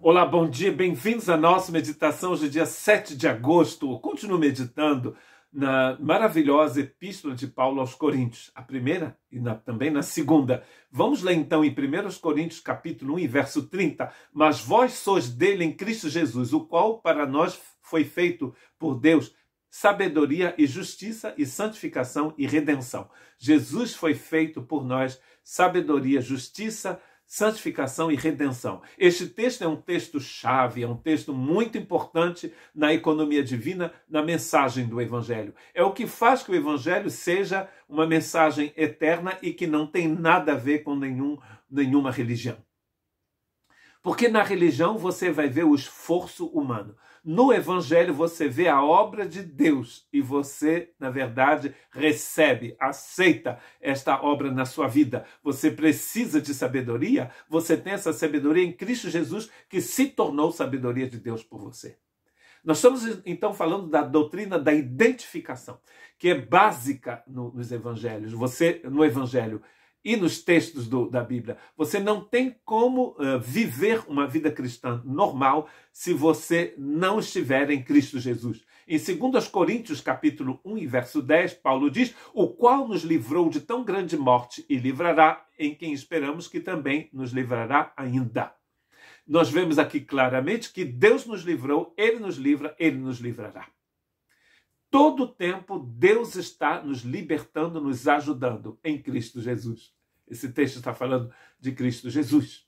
Olá, bom dia, bem-vindos à nossa meditação hoje, dia 7 de agosto. Continuo meditando na maravilhosa epístola de Paulo aos Coríntios, a primeira e também na segunda. Vamos ler então em 1 Coríntios capítulo 1 e verso 30. Mas vós sois dele em Cristo Jesus, o qual para nós foi feito por Deus sabedoria e justiça e santificação e redenção. Jesus foi feito por nós sabedoria, justiça, santificação e redenção. Este texto é um texto-chave, é um texto muito importante na economia divina, na mensagem do Evangelho. É o que faz que o Evangelho seja uma mensagem eterna e que não tem nada a ver com nenhuma religião. Porque na religião você vai ver o esforço humano. No Evangelho você vê a obra de Deus e você, na verdade, recebe, aceita esta obra na sua vida. Você precisa de sabedoria, você tem essa sabedoria em Cristo Jesus que se tornou sabedoria de Deus por você. Nós estamos então falando da doutrina da identificação, que é básica nos evangelhos. Você, no Evangelho e nos textos da Bíblia, você não tem como viver uma vida cristã normal se você não estiver em Cristo Jesus. Em 2 Coríntios, capítulo 1 e verso 10, Paulo diz: o qual nos livrou de tão grande morte e livrará, em quem esperamos que também nos livrará ainda. Nós vemos aqui claramente que Deus nos livrou, Ele nos livra, Ele nos livrará. Todo o tempo Deus está nos libertando, nos ajudando em Cristo Jesus. Esse texto está falando de Cristo Jesus.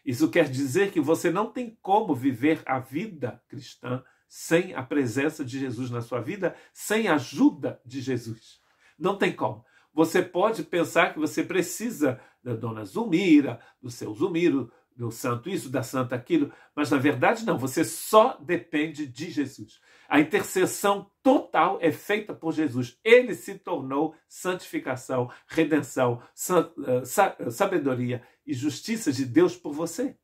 Isso quer dizer que você não tem como viver a vida cristã sem a presença de Jesus na sua vida, sem a ajuda de Jesus. Não tem como. Você pode pensar que você precisa da dona Zulmira, do seu Zulmiro, do santo isso, da santa aquilo, mas na verdade não, você só depende de Jesus. A intercessão total é feita por Jesus. Ele se tornou santificação, redenção, sabedoria e justiça de Deus por você.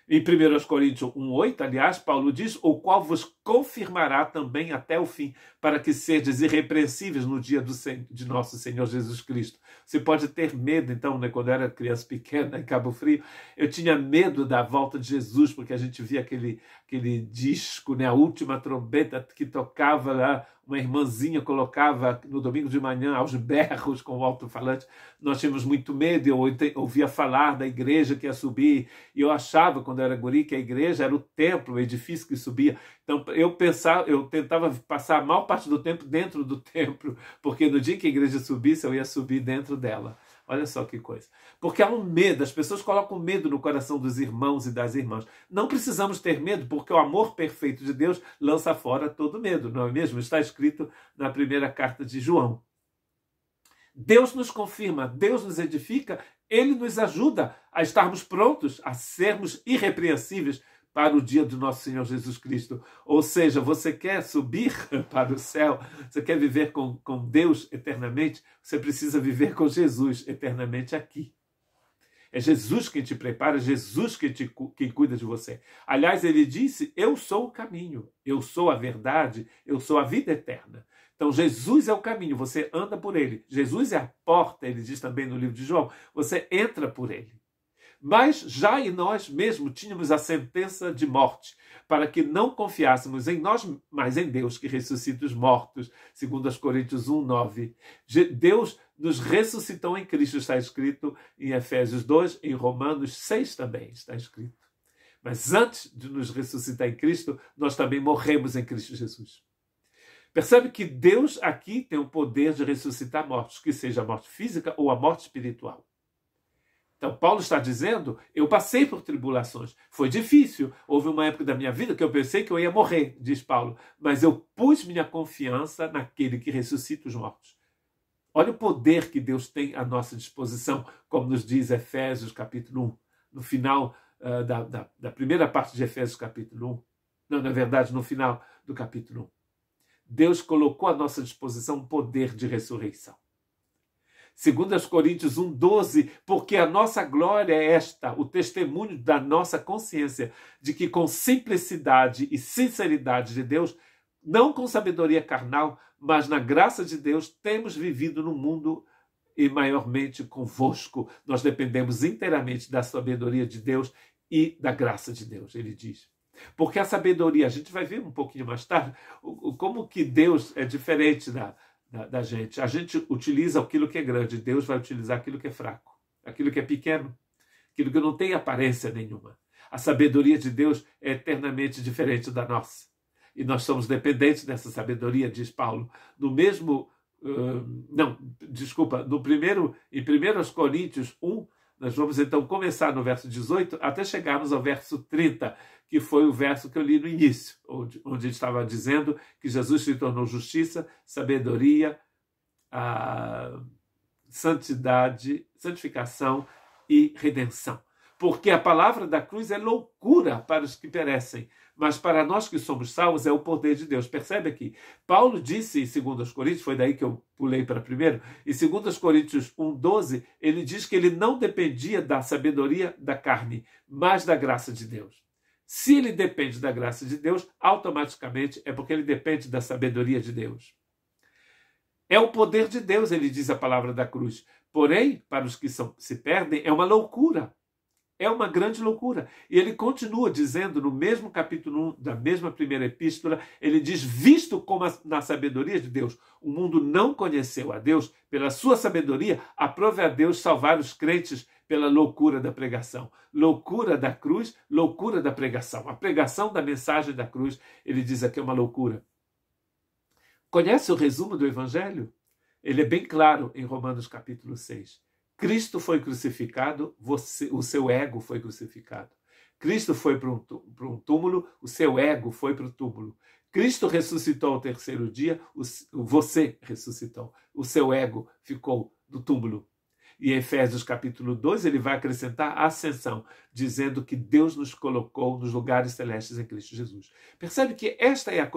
Em 1 Coríntios 1,8, aliás, Paulo diz: o qual vos confirmará também até o fim, para que sejais irrepreensíveis no dia de nosso Senhor Jesus Cristo. Você pode ter medo, então, né? Quando eu era criança pequena em Cabo Frio, eu tinha medo da volta de Jesus, porque a gente via aquele disco, né? A última trombeta que tocava lá, uma irmãzinha colocava no domingo de manhã aos berros com o alto-falante. Nós tínhamos muito medo, eu ouvia falar da igreja que ia subir, e eu achava, quando eu era guri, que a igreja era o templo, o edifício que subia. Então eu tentava passar a maior parte do tempo dentro do templo, porque no dia que a igreja subisse, eu ia subir dentro dela. Olha só que coisa. Porque há um medo, as pessoas colocam medo no coração dos irmãos e das irmãs. Não precisamos ter medo, porque o amor perfeito de Deus lança fora todo medo, não é mesmo? Está escrito na primeira carta de João. Deus nos confirma, Deus nos edifica, Ele nos ajuda a estarmos prontos, a sermos irrepreensíveis para o dia do nosso Senhor Jesus Cristo. Ou seja, você quer subir para o céu, você quer viver com Deus eternamente, você precisa viver com Jesus eternamente aqui. É Jesus quem te prepara, Jesus quem cuida de você. Aliás, ele disse: eu sou o caminho, eu sou a verdade, eu sou a vida eterna. Então, Jesus é o caminho, você anda por ele. Jesus é a porta, ele diz também no livro de João, você entra por ele. Mas já em nós mesmos tínhamos a sentença de morte, para que não confiássemos em nós, mas em Deus que ressuscita os mortos, segundo Coríntios 1:9. Deus nos ressuscitou em Cristo, está escrito em Efésios 2, em Romanos 6 também está escrito. Mas antes de nos ressuscitar em Cristo, nós também morremos em Cristo Jesus. Percebe que Deus aqui tem o poder de ressuscitar mortos, que seja a morte física ou a morte espiritual. Então, Paulo está dizendo: eu passei por tribulações, foi difícil, houve uma época da minha vida que eu pensei que eu ia morrer, diz Paulo, mas eu pus minha confiança naquele que ressuscita os mortos. Olha o poder que Deus tem à nossa disposição, como nos diz Efésios capítulo 1, no final da primeira parte de Efésios capítulo 1, não, na verdade, no final do capítulo 1. Deus colocou à nossa disposição um poder de ressurreição. 2 Coríntios 1:12, porque a nossa glória é esta, o testemunho da nossa consciência, de que com simplicidade e sinceridade de Deus, não com sabedoria carnal, mas na graça de Deus, temos vivido no mundo e maiormente convosco. Nós dependemos inteiramente da sabedoria de Deus e da graça de Deus, ele diz. Porque a sabedoria, a gente vai ver um pouquinho mais tarde, como que Deus é diferente da gente. A gente utiliza aquilo que é grande, Deus vai utilizar aquilo que é fraco, aquilo que é pequeno, aquilo que não tem aparência nenhuma. A sabedoria de Deus é eternamente diferente da nossa. E nós somos dependentes dessa sabedoria, diz Paulo. No mesmo, em 1 Coríntios 1, nós vamos então começar no verso 18 até chegarmos ao verso 30, que foi o verso que eu li no início, onde estava dizendo que Jesus se tornou justiça, sabedoria, santidade, santificação e redenção. Porque a palavra da cruz é loucura para os que perecem, mas para nós que somos salvos é o poder de Deus. Percebe aqui? Paulo disse em 2 Coríntios, foi daí que eu pulei para primeiro, em 2 Coríntios 1,12, ele diz que ele não dependia da sabedoria da carne, mas da graça de Deus. Se ele depende da graça de Deus, automaticamente é porque ele depende da sabedoria de Deus. É o poder de Deus, ele diz a palavra da cruz. Porém, para os que se perdem, é uma loucura. É uma grande loucura. E ele continua dizendo, no mesmo capítulo 1 da mesma primeira epístola, ele diz, visto como na sabedoria de Deus o mundo não conheceu a Deus, pela sua sabedoria, aprove a Deus salvar os crentes pela loucura da pregação. Loucura da cruz, loucura da pregação. A pregação da mensagem da cruz, ele diz aqui, é uma loucura. Conhece o resumo do Evangelho? Ele é bem claro em Romanos capítulo 6. Cristo foi crucificado, o seu ego foi crucificado. Cristo foi para um túmulo, o seu ego foi para o túmulo. Cristo ressuscitou ao terceiro dia, você ressuscitou. O seu ego ficou no túmulo. E em Efésios capítulo 2, ele vai acrescentar a ascensão, dizendo que Deus nos colocou nos lugares celestes em Cristo Jesus. Percebe que esta é a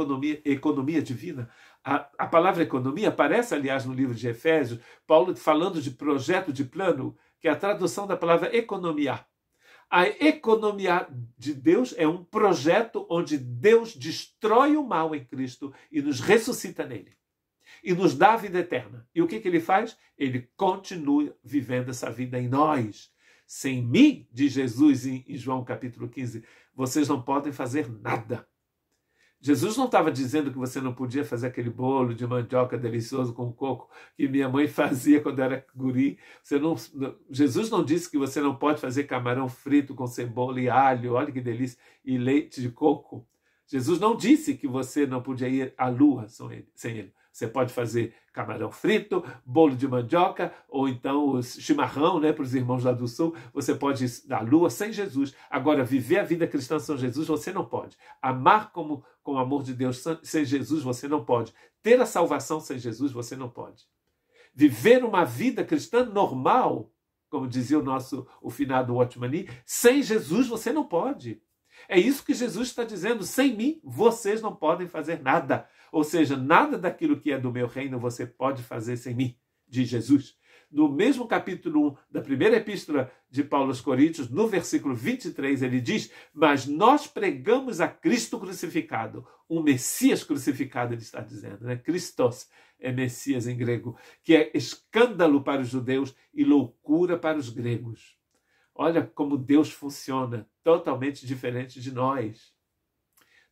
economia divina? A palavra economia aparece, aliás, no livro de Efésios, Paulo falando de projeto, de plano, que é a tradução da palavra economia. A economia de Deus é um projeto onde Deus destrói o mal em Cristo e nos ressuscita nele. E nos dá a vida eterna. E o que ele faz? Ele continua vivendo essa vida em nós. Sem mim, diz Jesus em João capítulo 15, vocês não podem fazer nada. Jesus não estava dizendo que você não podia fazer aquele bolo de mandioca delicioso com coco que minha mãe fazia quando era guri. Jesus não disse que você não pode fazer camarão frito com cebola e alho, olha que delícia, e leite de coco. Jesus não disse que você não podia ir à lua sem ele. Você pode fazer camarão frito, bolo de mandioca, ou então o chimarrão, né, para os irmãos lá do sul. Você pode ir à lua sem Jesus. Agora, viver a vida cristã sem Jesus, você não pode. Amar com o amor de Deus sem Jesus, você não pode. Ter a salvação sem Jesus, você não pode. Viver uma vida cristã normal, como dizia o finado Watchman Nee, sem Jesus, você não pode. É isso que Jesus está dizendo. Sem mim, vocês não podem fazer nada. Ou seja, nada daquilo que é do meu reino você pode fazer sem mim, diz Jesus. No mesmo capítulo 1 da primeira epístola de Paulo aos Coríntios, no versículo 23, ele diz, mas nós pregamos a Cristo crucificado, um Messias crucificado, ele está dizendo, né? Christos é Messias em grego, que é escândalo para os judeus e loucura para os gregos. Olha como Deus funciona, totalmente diferente de nós.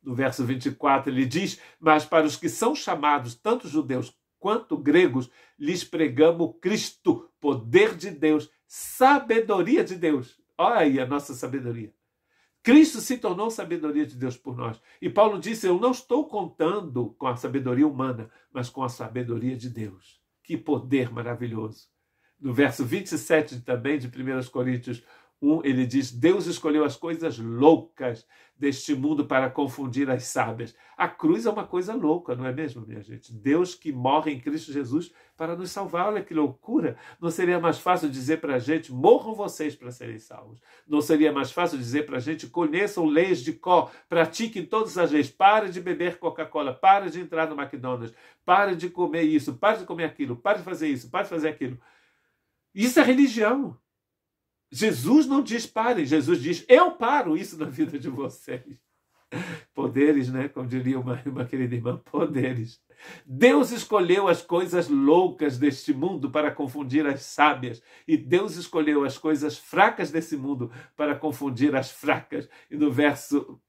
No verso 24 ele diz, mas para os que são chamados, tanto judeus quanto gregos, lhes pregamos Cristo, poder de Deus, sabedoria de Deus. Olha aí a nossa sabedoria. Cristo se tornou sabedoria de Deus por nós. E Paulo disse, eu não estou contando com a sabedoria humana, mas com a sabedoria de Deus. Que poder maravilhoso. No verso 27 também de 1 Coríntios 1, ele diz, Deus escolheu as coisas loucas deste mundo para confundir as sábias. A cruz é uma coisa louca, não é mesmo, minha gente? Deus que morre em Cristo Jesus para nos salvar. Olha que loucura. Não seria mais fácil dizer para a gente, morram vocês para serem salvos. Não seria mais fácil dizer para a gente, conheçam leis de có, pratiquem todas as leis, pare de beber Coca-Cola, pare de entrar no McDonald's, pare de comer isso, pare de comer aquilo, pare de fazer isso, pare de fazer aquilo. Isso é religião. Jesus não diz parem, Jesus diz, eu paro isso na vida de vocês. Poderes, né? Como diria uma querida irmã, poderes. Deus escolheu as coisas loucas deste mundo para confundir as sábias, e Deus escolheu as coisas fracas desse mundo para confundir as fracas. E no verso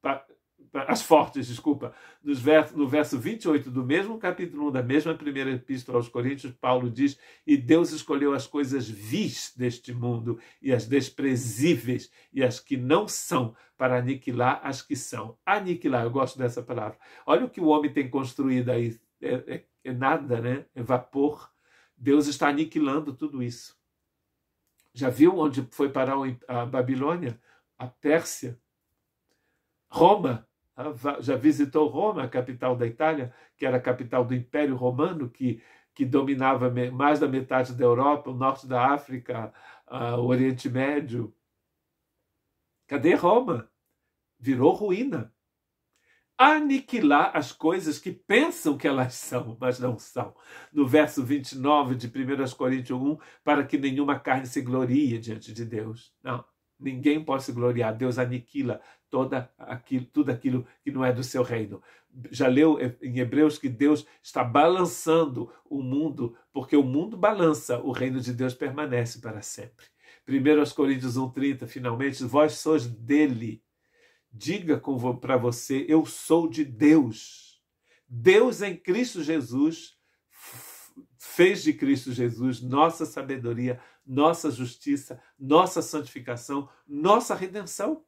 as fortes, desculpa. No verso 28 do mesmo capítulo 1 da mesma primeira epístola aos Coríntios, Paulo diz: e Deus escolheu as coisas vis deste mundo e as desprezíveis e as que não são, para aniquilar as que são. Aniquilar, eu gosto dessa palavra. Olha o que o homem tem construído aí. É nada, né? É vapor. Deus está aniquilando tudo isso. Já viu onde foi parar a Babilônia? A Pérsia? Roma? Já visitou Roma, a capital da Itália, que era a capital do Império Romano, que dominava mais da metade da Europa, o norte da África, o Oriente Médio. Cadê Roma? Virou ruína. Aniquilar as coisas que pensam que elas são, mas não são. No verso 29 de 1 Coríntios 1, para que nenhuma carne se glorie diante de Deus. Não, ninguém pode se gloriar. Deus aniquila tudo aquilo que não é do seu reino. Já leu em Hebreus que Deus está balançando o mundo, porque o mundo balança, o reino de Deus permanece para sempre. 1 Coríntios 1,30, finalmente, vós sois dele. Diga para você, eu sou de Deus. Deus em Cristo Jesus fez de Cristo Jesus nossa sabedoria, nossa justiça, nossa santificação, nossa redenção.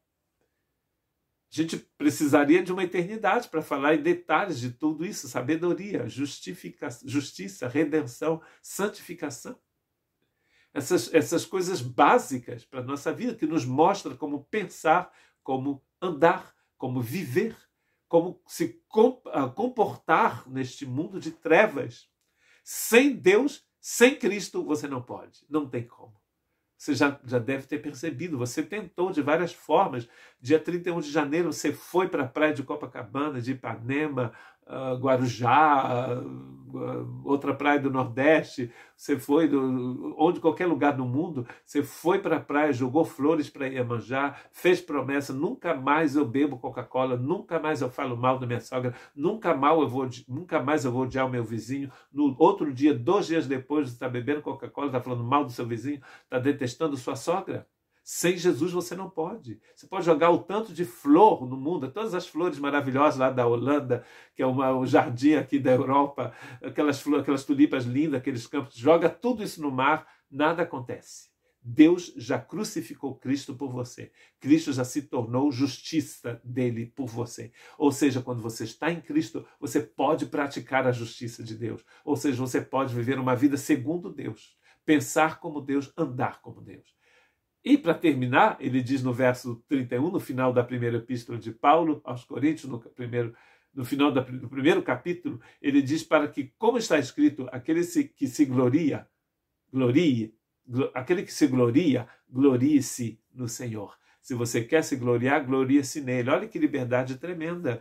A gente precisaria de uma eternidade para falar em detalhes de tudo isso: sabedoria, justiça, redenção, santificação. Essas coisas básicas para a nossa vida, que nos mostram como pensar, como andar, como viver, como se comportar neste mundo de trevas. Sem Deus, sem Cristo, você não pode, não tem como. Você já deve ter percebido, você tentou de várias formas. Dia 31 de janeiro você foi para a praia de Copacabana, de Ipanema, Guarujá, outra praia do Nordeste, você foi qualquer lugar do mundo, você foi para a praia, jogou flores para Iemanjá, fez promessa: nunca mais eu bebo Coca-Cola, nunca mais eu falo mal da minha sogra, nunca mais eu vou odiar o meu vizinho. No outro dia, 2 dias depois, você está bebendo Coca-Cola, está falando mal do seu vizinho, está detestando sua sogra. Sem Jesus você não pode. Você pode jogar o tanto de flor no mundo, todas as flores maravilhosas lá da Holanda, que é o jardim aqui da Europa, aquelas tulipas lindas, aqueles campos, joga tudo isso no mar, nada acontece. Deus já crucificou Cristo por você. Cristo já se tornou justiça dele por você. Ou seja, quando você está em Cristo, você pode praticar a justiça de Deus. Ou seja, você pode viver uma vida segundo Deus, pensar como Deus, andar como Deus. E, para terminar, ele diz no verso 31, no final da primeira epístola de Paulo aos Coríntios, no final do primeiro capítulo, ele diz para que, como está escrito, aquele que se gloria, glorie-se no Senhor. Se você quer se gloriar, glorie-se nele. Olha que liberdade tremenda.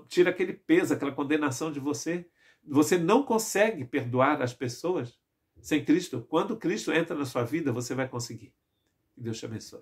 Tira aquele peso, aquela condenação de você. Você não consegue perdoar as pessoas sem Cristo. Quando Cristo entra na sua vida, você vai conseguir. Que Deus te abençoe.